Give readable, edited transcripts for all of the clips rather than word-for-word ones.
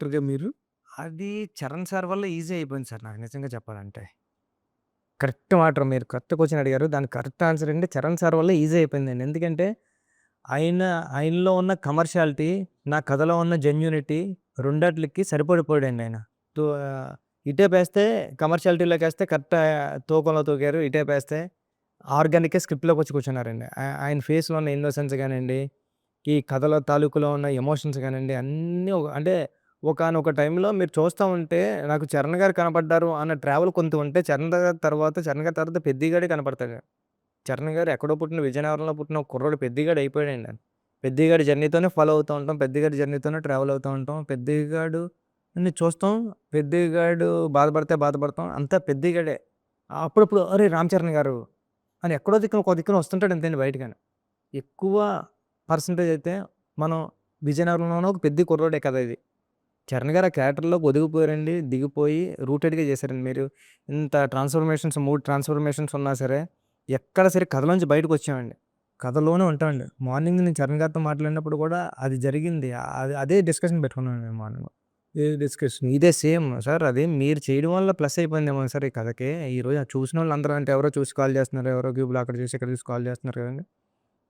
క్యారెక్టర్‌గా మీరు? అది 'చరణ్' సార్ వల్ల ఈజీ అయిపోయింది సార్ నాకు నిజంగా చెప్పాలంటే. కరెక్ట్ మాట మీరు కరెక్ట్ క్వెషన్ అడిగారు. దానికి కరెక్ట్ ఆన్సర్ ఏంటి 'చరణ్' సార్ వల్ల ఈజీ అయిపోయిందండి. ఎందుకంటే ఆయన ఆయనలో ఉన్న కమర్షియాలిటీ, నా కథలో ఉన్న జెన్యూనిటీ రెండాట్లికి సరిపడిపోయాడండి ఆయన. తో ఇటేపేస్తే కమర్షియాలిటీలోకేస్తే కరెక్ట్ తూకంలో తూగారు. ఇటేపేస్తే ఆర్గానిక్‌గా స్క్రిప్ట్‌లోకొచ్చి కూర్చున్నారండి. ఆయన ఫేస్‌లో ఉన్న ఇన్నోసెన్స్ గానియండి, ఈ కథలో తాలూకులో ఉన్న ఎమోషన్స్ గానియండి, అన్నీ అంటే ఒకానొక టైంలో మీరు చూస్తా ఉంటే నాకు 'చరణ్' గారు కనపడ్డారు అన్న ట్రావెల్ కొంత ఉంటే 'చరణ్' గారి తర్వాత 'పెద్ది' గాడే కనపడతాడు. 'చరణ్' గారు ఎక్కడో పుట్టిన విజయనగరంలో పుట్టిన ఒక కుర్రోడు 'పెద్ది' గాడు అయిపోయాడండి. 'పెద్ది' గాడి జర్నీతోనే ఫాలో అవుతూ ఉంటాం. 'పెద్ది' గాడి జర్నీతోనే ట్రావెల్ అవుతూ ఉంటాం. 'పెద్ది' గాడిని చూస్తాం. 'పెద్ది' గాడు బాధపడితే బాధపడతాం. అంతా 'పెద్ది' గాడే. అప్పుడప్పుడు "అరేయ్! రామ్ చరణ్ గారు" అని ఎక్కడో దిక్కున ఒక దిక్కున వస్తుంటాడు అంతేండి బయటగాని. ఎక్కువ పర్సెంటేజ్ అయితే మనం విజయనగరంలోనే ఒక 'పెద్ది' కుర్రోడే కదా ఇది. 'చరణ్' గారు ఆ క్యారెక్టర్‌లోకి ఒదిగిపోయారండి. దిగిపోయి రూటెడ్‌గా చేశారండి. మీరు ఇంత ట్రాన్స్‌ఫర్మేషన్స్ 3 ట్రాన్స్‌ఫర్మేషన్స్ ఉన్నా సరే, ఎక్కడ సరే కథలోంచి బయటకొచ్చామండి. కథలోనే ఉంటామండి. మార్నింగ్ నేను 'చరణ్' గారితో మాట్లాడినప్పుడు కూడా అది జరిగింది. అదే డిస్కషన్ పెట్టుకున్నాను మేము మార్నింగ్. ఏ డిస్కషన్? ఇదే సేమ్ సార్ అది మీరు చేయడం వల్ల ప్లస్ అయిపోయిందేమో సార్ ఈ కథకి. ఈరోజు అది చూసినోళ్ళందరూ అంటే ఎవరో చూసి కాల్ చేస్తున్నారు. ఎవరో గ్రూప్‌లో అక్కడ చూసి, ఇక్కడ చూసి కాల్ చేస్తున్నారు కదండీ.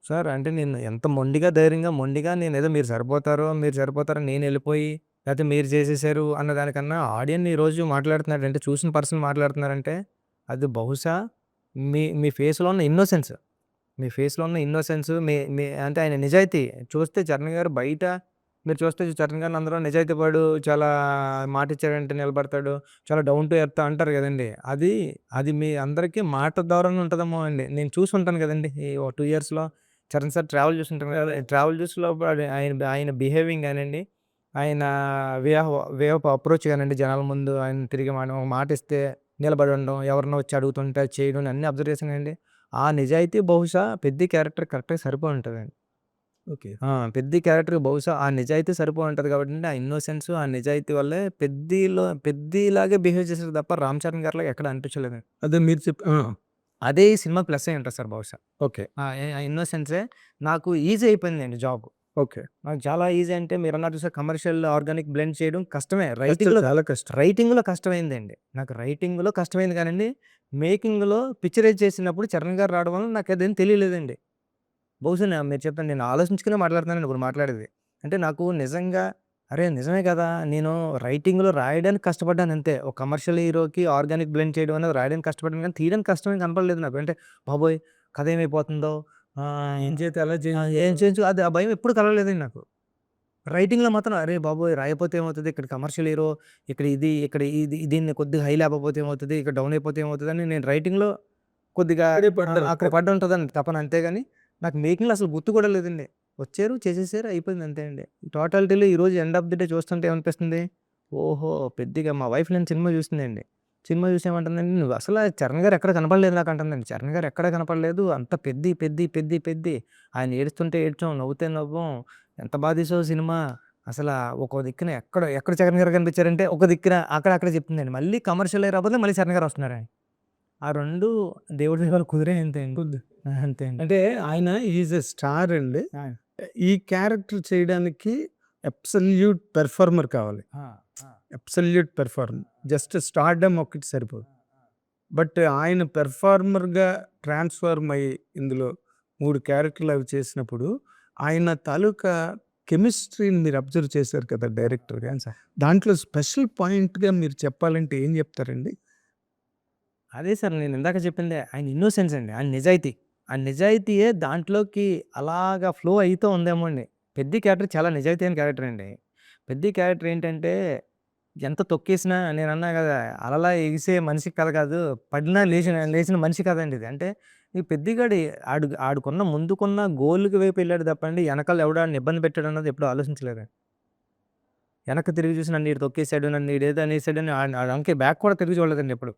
సార్ అంటే నేను ఎంత మొండిగా, ధైర్యంగా, మొండిగా నేనేదో మీరు సరిపోతారని నేనెళ్ళిపోయి, లేతే మీరు చేసేసారు అన్న దానికన్నా ఆడియన్ ఈరోజు మాట్లాడుతున్నాడంటే, చూసిన పర్సన్ మాట్లాడుతున్నారంటే, అది బహుశా మీ మీ ఫేస్‌లో ఉన్న ఇన్నోసెన్స్. మీ ఫేస్‌లో ఉన్న ఇన్నోసెన్స్ మీ మీ అంటే ఆయన నిజాయితీ. చూస్తే 'చరణ్' గారు బయట మీరు చూస్తే 'చరణ్' గారిని అందరూ నిజాయితీ పరుడు, చాలా మాటిచ్చాడంటే నిలబడతాడు, చాలా డౌన్ టు ఎర్త్ అంటారు గదండీ! అది మీ అందరికీ మాట ద్వారానే ఉంటదేమో అండి. నేను చూసుంటాను గదండీ! ఈ ఓ 2 ఇయర్స్‌లో 'చరణ్' సార్ ట్రావెల్ చూసుంటాను కదా! ట్రావెల్ చూసినప్పుడు ఆయన ఆయన బిహేవింగ్ గానండి, ఆయన వే ఆఫ్ అప్రోచ్ గానండి జనాల ముందు ఆయన తిరిగి మనం ఒక మాటిస్తే నిలబడి ఉండడం, ఎవరైనా వచ్చి అడుగుతుంటే అది చేయడం అన్నీ అబ్జర్వ్ చేశానండి. ఆ నిజాయితీ బహుశా 'పెద్ది' క్యారెక్టర్ కరెక్ట్‌గా సరిపోయి ఉంటదండి. ఓకే. 'పెద్ది' క్యారెక్టర్‌కి బహుశా ఆ నిజాయితీ సరిపోయి ఉంటది కాబట్టండి, ఆ ఇన్నోసెన్స్, ఆ నిజాయితీ వల్లే 'పెద్ది'లాగే బిహేవ్ చేసారు తప్ప 'రామ్ చరణ్' గారిలాగా ఎక్కడ అనిపించలేదండి. అదే మీరు చెప్పి అదే ఈ సినిమాకి ప్లస్ అయ్యి ఉంటది సార్ బహుశా. ఓకే. ఆ ఇన్నోసెన్సే నాకు ఈజీ అయిపోయిందండి జాబ్. ఓకే. నాకు చాలా ఈజీ అంటే మీరన్నారు చూసారా కమర్షియల్, ఆర్గానిక్ బ్లెండ్ చేయడం కష్టమే. కష్టం, చాలా కష్టం. రైటింగ్‌లో కష్టమైందండి. నాకు రైటింగ్‌లో కష్టమైంది కానండి, మేకింగ్‌లో పిక్చరైజ్ చేసినప్పుడు 'చరణ్' గారు రావడం వల్ల నాకదేం తెలియలేదండి. బహుశా మీరు చెప్పండి నేను ఆలోచించుకునే మాట్లాడుతున్నానండి ఇప్పుడు మాట్లాడేది. అంటే నాకు నిజంగా అరే! నిజమే కదా! నేను రైటింగ్‌లో రాయడానికి కష్టపడ్డానంతే. ఒక కమర్షియల్ హీరోకి ఆర్గానిక్ బ్లెండ్ చేయడం అనేది రాయడానికి కష్టపడ్డాను కానీ తీయడానికి కష్టమేం కనపడలేదు నాకు. అంటే బాబోయ్! కథ ఏమైపోతుందో ఏం చేత ఎలా చేంజ్ ఏం చేయొచ్చు అది ఆ భయం ఎప్పుడు కలగలేదండి నాకు. రైటింగ్‌లో మాత్రం అరే బాబోయ్! రాయకపోతే ఏమవుతది? ఇక్కడ కమర్షియల్ హీరో, ఇక్కడ దీన్ని కొద్దిగా హై లేపకపోతే ఏమవుతది? ఇక్కడ డౌన్ అయిపోతే ఏమవుతదని నేను రైటింగ్‌లో కొద్దిగా అక్కడే పడ్డారు. అక్కడ పడుంటదండి తపన అంతేగాని, నాకు మేకింగ్‌లో అసలు గుర్తు కూడా లేదండి. వచ్చారు, చేసేసారు, అయిపోయింది అంతే అండి. టోటాలిటీలో ఈరోజు ఎండ్ ఆఫ్ ది డే చూస్తుంటే ఏమనిపిస్తుంది? ఓహో! పెద్దిగా మా వైఫ్ నేను సినిమా చూసిందండి. సినిమా చూసి ఏమంటుందండి, "నువ్వు అసల 'చరణ్' గారు ఎక్కడ కనపడలేదు నాకు" అంటుందండి. 'చరణ్' గారు ఎక్కడ కనపడలేదు. అంతా పెద్ది. ఆయన ఏడుస్తుంటే ఏడ్చాం, నవ్వుతే నవ్వాం. ఎంత బా తీసావు సినిమా. అసల ఒక దిక్కున ఎక్కడ 'చరణ్' గారు కనిపించారంటే, ఒక దిక్కున అక్కడ చెప్తుందండి. మళ్ళీ కమర్షియల్ అయ్యే రాకపోతే మళ్ళీ 'చరణ్' గారు వస్తున్నారండి. ఆ 2 దేవుడి దయ వల్ల కుదిరాయి అంతే అండి. కొద్ది అంతే అండి. అంటే ఆయన ఈజ్ ఎ స్టార్ అండి. ఆ! ఈ క్యారెక్టర్ చేయడానికి అబ్సల్యూట్ పెర్ఫార్మర్ కావాలి. ఆ! ఆ! Absolute performer. జస్ట్ స్టార్‌డమ్ ఒక్కటి సరిపోదు. బట్ ఆయన పెర్ఫార్మర్‌గా ట్రాన్స్‌ఫార్మ్ అయ్యి ఇందులో 3 క్యారెక్టర్‌లు అవి చేసినప్పుడు ఆయన తాలూకా కెమిస్ట్రీని మీరు అబ్జర్వ్ చేశారు కదా డైరెక్టర్‌గా. అవును సార్. దాంట్లో స్పెషల్ పాయింట్‌గా మీరు చెప్పాలంటే ఏం చెప్తారండి? అదే సార్ నేను ఇందాక చెప్పిందే. ఆయన ఇన్నోసెన్స్ అండి. ఆయన నిజాయితీ. ఆ నిజాయితీయే దాంట్లోకి అలాగా ఫ్లో అయితూ ఉందేమో అండి. 'పెద్ది' క్యారెక్టర్ చాలా నిజాయితీ అయిన క్యారెక్టర్ అండి. 'పెద్ది' క్యారెక్టర్ ఏంటంటే ఎంత తొక్కేసినా నేనన్నా గదా! అలలా ఎగిసే మనిషి కథ కాదు. పడినా లేచిన మనిషి కథండి ఇది. అంటే ఈ 'పెద్దిగాడు' ఆడుకున్న ముందుకున్న గోల్‌కి వైపు ఎళ్ళాడు తప్పండి, ఎనకాల ఎవడో ఆడిని ఇబ్బంది పెట్టాడన్నది ఎప్పుడూ ఆలోచించలేదండి. వెనక్కి తిరిగి చూసి నన్ను ఈడు తొక్కేసాడు, నన్ను ఈడేదో అనేసాడని ఆడి వెనక్కి బ్యాక్ కూడా తిరిగి చూడలేదండి ఎప్పుడు.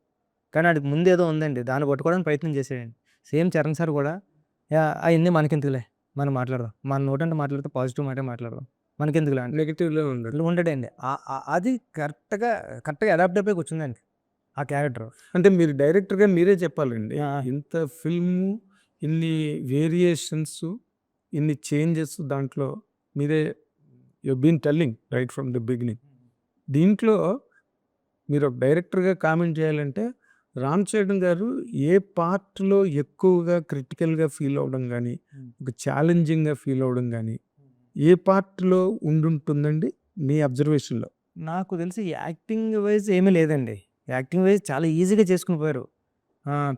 కానీ ఆడికి ముందేదో ఉందండి. దాన్ని పట్టుకోవడానికి ప్రయత్నం చేసాడండి. సేమ్ 'చరణ్' సార్ కూడా అయన్నీ మనకెందుకులే మనం మాట్లాడదాం. మన నోటంటే మాట్లాడితే పాజిటివ్ మాటే మాట్లాడదాం. మనకెందుకులే అంటే నెగెటివ్‌లో ఉండడు. ఉండడండి. అది కరెక్ట్‌గా అడాప్ట్ అయిపోయి కూర్చుందండి ఆ క్యారెక్టర్. అంటే మీరు డైరెక్టర్‌గా మీరే చెప్పాలండి. ఆ! ఇంత ఫిల్ము, ఇన్ని వేరియేషన్స్, ఇన్ని చేంజెస్ దాంట్లో మీరే you been telling right from the beginning. దీంట్లో మీరు ఒక డైరెక్టర్‌గా కామెంట్ చేయాలంటే, రామ్ చరణ్ గారు ఏ పార్ట్‌లో ఎక్కువగా క్రిటికల్‌గా ఫీల్ అవ్వడం గానీ, ఒక ఛాలెంజింగ్‌గా ఫీల్ అవ్వడం గానీ, ఏ పార్ట్‌లో ఉండుంటుందండి మీ అబ్జర్వేషన్‌లో? నాకు తెలిసి యాక్టింగ్ వైజ్ ఏమీ లేదండి. యాక్టింగ్ వైజ్ చాలా ఈజీగా చేసుకొని పోయారు.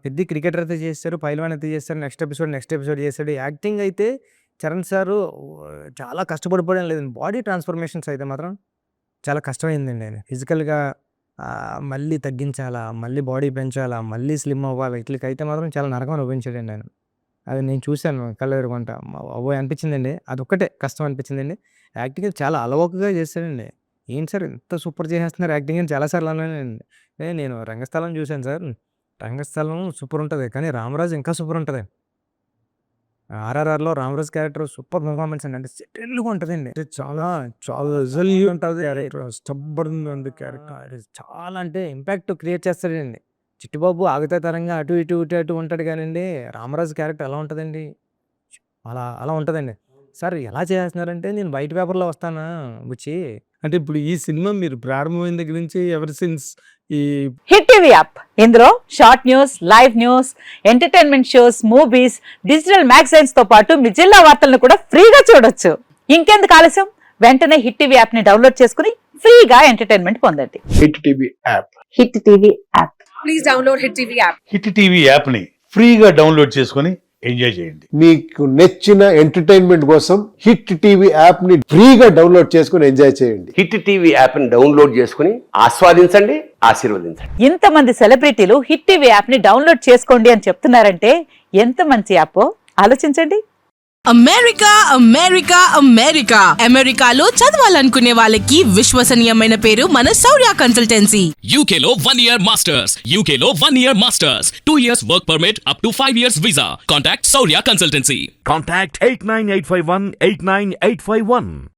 పెద్ద క్రికెటర్ అయితే చేశారు, పైల్వాన్ అయితే చేశారు, నెక్స్ట్ ఎపిసోడ్ చేశాడు. యాక్టింగ్ అయితే చరణ్ సారు చాలా కష్టపడిపోవడం లేదండి. బాడీ ట్రాన్స్‌ఫర్మేషన్స్ అయితే మాత్రం చాలా కష్టమైందండి ఆయన. ఫిజికల్‌గా మళ్ళీ తగ్గించాలా, మళ్ళీ బాడీ పెంచాలా, మళ్ళీ స్లిమ్ అవ్వాలి. ఈట్లికైతే మాత్రం చాలా నరకం అనుభవించాడండి ఆయన. అది నేను చూశాను కళ్ళెదురుగుంట. బాబోయ్! అనిపించిందండి. అదొక్కటే కష్టం అనిపించిందండి. యాక్టింగ్ అయితే చాలా అలవోకగా చేశాడండి. ఏంటి సార్ ఇంత సూపర్ చేసేస్తున్నారు యాక్టింగ్ అని చాలా సార్లు అన్నానండి. నేను రంగస్థలం చూశాను సార్. రంగస్థలం సూపర్ ఉంటది. కానీ 'రామరాజు' ఇంకా సూపర్ ఉంటది. 'ఆర్ఆర్ఆర్‌లో' 'రామరాజు' క్యారెక్టర్ సూపర్ పెర్ఫార్మన్స్ అండి. అంటే సెటిల్డ్‌గా ఉంటదండి. అంటే చాలా చాలా రిజల్యూట్ ఉంటది క్యారెక్టర్. స్టబ్బర్న్‌గా ఉంది క్యారెక్టర్. అది చాలా అంటే ఇంపాక్ట్ క్రియేట్ చేస్తాడండి. చిట్టిబాబు ఆగతాతరంగా అటు ఇటు ఉంటాడు గానండి. 'రామరాజు' క్యారెక్టర్ ఎలా ఉంటదండి? అలా ఉంటదండి. సార్ ఎలా చేసేస్తున్నారంటే నేను వైట్ పేపర్‌లో వస్తానా బుచ్చి. అంటే ఇప్పుడు ఈ సినిమా మీరు ప్రారంభమైన దగ్గర నుంచి ఎవర్ సిన్స్ ఈ హిట్ టీవీ యాప్ ఇందులో short news, live news, entertainment shows, movies, digital magazines తో పాటు మీ జిల్లా వార్తలను కూడా ఫ్రీగా చూడొచ్చు. ఇంకెందుకు ఆలస్యం? వెంటనే హిట్ టీవీ యాప్ ని డౌన్లోడ్ చేసుకుని ఫ్రీగా ఎంటర్టైన్మెంట్ పొందండి. Hit TV app. Hit TV app. Please download Hit TV app. Hit TV యాప్ని ఫ్రీగా డౌన్లోడ్ చేసుకొని ఎంజాయ్ చేయండి. మీకు నచ్చిన ఎంటర్టైన్మెంట్ కోసం హిట్ టీవీ యాప్ ని ఫ్రీగా డౌన్లోడ్ చేసుకుని ఎంజాయ్ చేయండి. హిట్ టీవీ యాప్ని డౌన్లోడ్ చేసుకుని ఆస్వాదించండి, ఆశీర్వదించండి. ఇంతమంది సెలబ్రిటీలు హిట్ టీవీ యాప్ ని డౌన్లోడ్ చేసుకోండి అని చెప్తున్నారంటే ఎంత మంచి యాప్ ఆలోచించండి. అమెరికాలో చదవాలనుకునే వాళ్ళకి విశ్వసనీయమైన పేరు మన శౌర్య కన్సల్టెన్సీ. UK లో 1 year masters. 2 years work permit up to 5 years visa. Contact Saurya Consultancy. Contact 89851 89851.